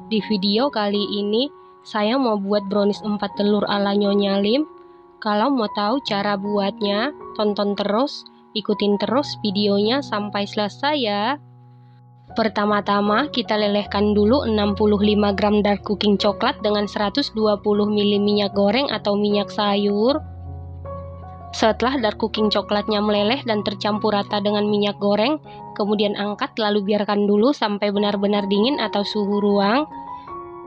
Di video kali ini, saya mau buat brownies 4 telur ala Nyonya Lim. Kalau mau tahu cara buatnya, tonton terus, ikutin terus videonya sampai selesai ya. Pertama-tama, kita lelehkan dulu 65 gram dark cooking coklat dengan 120 ml minyak goreng atau minyak sayur. Setelah dark cooking coklatnya meleleh dan tercampur rata dengan minyak goreng, kemudian angkat lalu biarkan dulu sampai benar-benar dingin atau suhu ruang.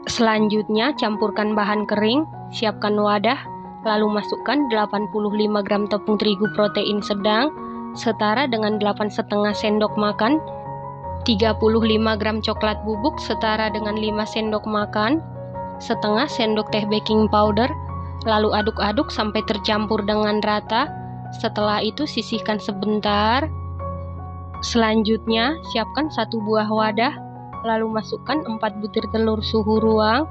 Selanjutnya campurkan bahan kering, siapkan wadah, lalu masukkan 85 gram tepung terigu protein sedang, setara dengan 8,5 sendok makan, 35 gram coklat bubuk setara dengan 5 sendok makan, setengah sendok teh baking powder, lalu aduk-aduk sampai tercampur dengan rata. Setelah itu sisihkan sebentar. Selanjutnya siapkan 1 buah wadah, lalu masukkan 4 butir telur suhu ruang,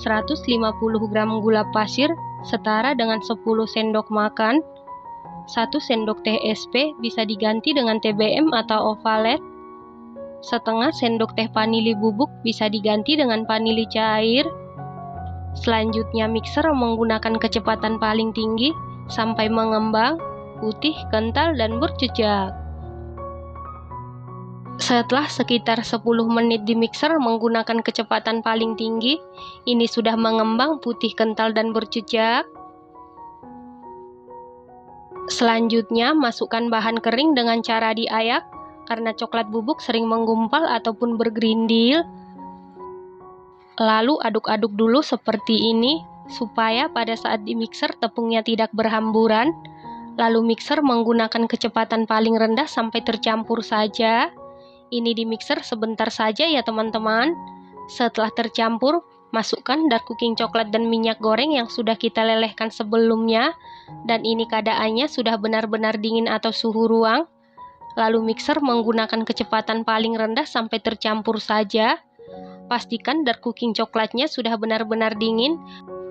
150 gram gula pasir setara dengan 10 sendok makan, 1 sendok teh SP bisa diganti dengan TBM atau ovalet, setengah sendok teh vanili bubuk bisa diganti dengan vanili cair. Selanjutnya mixer menggunakan kecepatan paling tinggi sampai mengembang, putih, kental, dan berjejak. Setelah sekitar 10 menit di mixer menggunakan kecepatan paling tinggi, ini sudah mengembang, putih, kental, dan berjejak. Selanjutnya masukkan bahan kering dengan cara diayak, karena coklat bubuk sering menggumpal ataupun bergerindil. Lalu aduk-aduk dulu seperti ini, supaya pada saat di mixer tepungnya tidak berhamburan. Lalu mixer menggunakan kecepatan paling rendah sampai tercampur saja. Ini di mixer sebentar saja ya teman-teman. Setelah tercampur, masukkan dark cooking coklat dan minyak goreng yang sudah kita lelehkan sebelumnya. Dan ini keadaannya sudah benar-benar dingin atau suhu ruang. Lalu mixer menggunakan kecepatan paling rendah sampai tercampur saja. Pastikan dark cooking coklatnya sudah benar-benar dingin,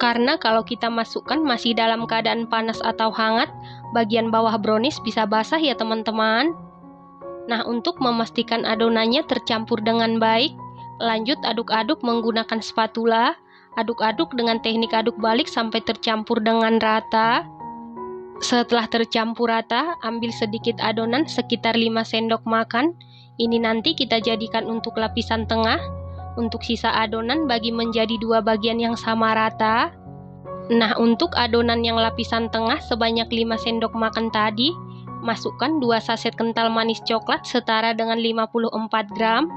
karena kalau kita masukkan masih dalam keadaan panas atau hangat, bagian bawah brownies bisa basah ya teman-teman. Nah, untuk memastikan adonannya tercampur dengan baik, lanjut aduk-aduk menggunakan spatula. Aduk-aduk dengan teknik aduk balik sampai tercampur dengan rata. Setelah tercampur rata, ambil sedikit adonan sekitar 5 sendok makan. Ini nanti kita jadikan untuk lapisan tengah. Untuk sisa adonan bagi menjadi 2 bagian yang sama rata. Nah, untuk adonan yang lapisan tengah sebanyak 5 sendok makan tadi, masukkan 2 saset kental manis coklat setara dengan 54 gram.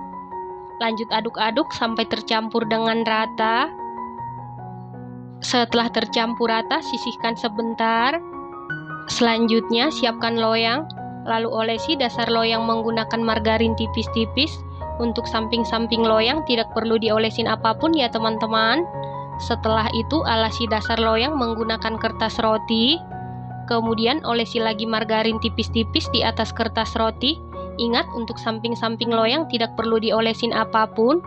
Lanjut aduk-aduk sampai tercampur dengan rata. Setelah tercampur rata, sisihkan sebentar. Selanjutnya siapkan loyang, lalu olesi dasar loyang menggunakan margarin tipis-tipis. Untuk samping-samping loyang tidak perlu diolesin apapun ya teman-teman. Setelah itu alasi dasar loyang menggunakan kertas roti. Kemudian olesi lagi margarin tipis-tipis di atas kertas roti. Ingat, untuk samping-samping loyang tidak perlu diolesin apapun.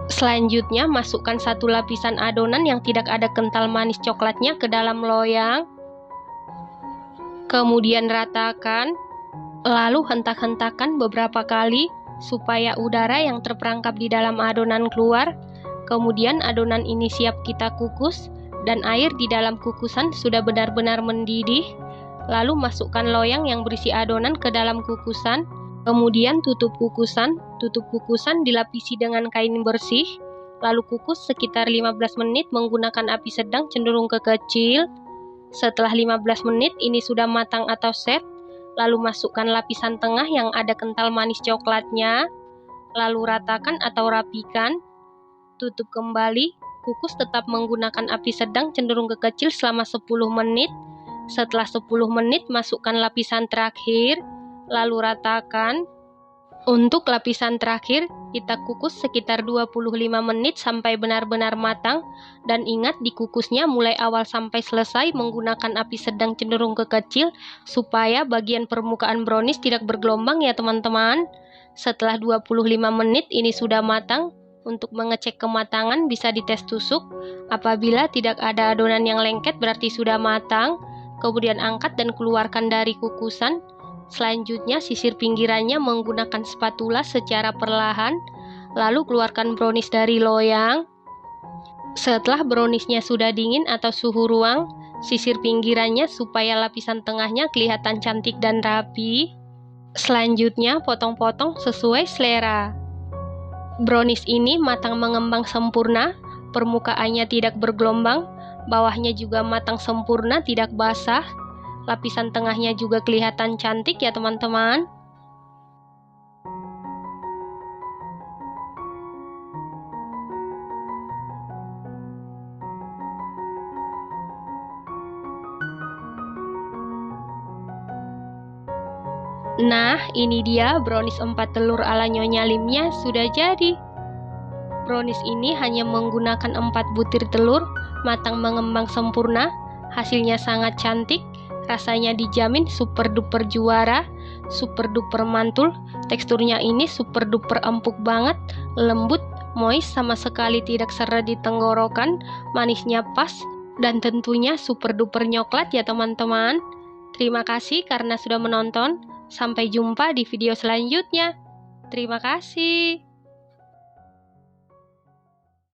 Selanjutnya masukkan 1 lapisan adonan yang tidak ada kental manis coklatnya ke dalam loyang. Kemudian ratakan, lalu hentak-hentakan beberapa kali supaya udara yang terperangkap di dalam adonan keluar. Kemudian adonan ini siap kita kukus, dan air di dalam kukusan sudah benar-benar mendidih. Lalu masukkan loyang yang berisi adonan ke dalam kukusan. Kemudian tutup kukusan. Dilapisi dengan kain bersih. Lalu kukus sekitar 15 menit menggunakan api sedang cenderung ke kecil. Setelah 15 menit ini sudah matang atau set. Lalu masukkan lapisan tengah yang ada kental manis coklatnya. Lalu ratakan atau rapikan. Tutup kembali. Kukus tetap menggunakan api sedang cenderung ke kecil selama 10 menit. Setelah 10 menit masukkan lapisan terakhir. Lalu ratakan. Untuk lapisan terakhir, kita kukus sekitar 25 menit sampai benar-benar matang. Dan ingat, dikukusnya mulai awal sampai selesai menggunakan api sedang cenderung ke kecil, supaya bagian permukaan brownies tidak bergelombang ya teman-teman. Setelah 25 menit ini sudah matang. Untuk mengecek kematangan bisa dites tusuk. Apabila tidak ada adonan yang lengket berarti sudah matang. Kemudian angkat dan keluarkan dari kukusan. Selanjutnya sisir pinggirannya menggunakan spatula secara perlahan. lalu keluarkan brownies dari loyang. Setelah browniesnya sudah dingin atau suhu ruang, sisir pinggirannya supaya lapisan tengahnya kelihatan cantik dan rapi. Selanjutnya potong-potong sesuai selera. Brownies ini matang mengembang sempurna, permukaannya tidak bergelombang, bawahnya juga matang sempurna, tidak basah. Lapisan tengahnya juga kelihatan cantik ya teman-teman. Nah, ini dia brownies 4 telur ala Nyonya Limnya sudah jadi. Brownies ini hanya menggunakan 4 butir telur, matang mengembang sempurna, hasilnya sangat cantik, rasanya dijamin super duper juara, super duper mantul, teksturnya ini super duper empuk banget, lembut, moist, sama sekali tidak seret di tenggorokan, manisnya pas, dan tentunya super duper nyoklat ya teman-teman. Terima kasih karena sudah menonton. Sampai jumpa di video selanjutnya. Terima kasih.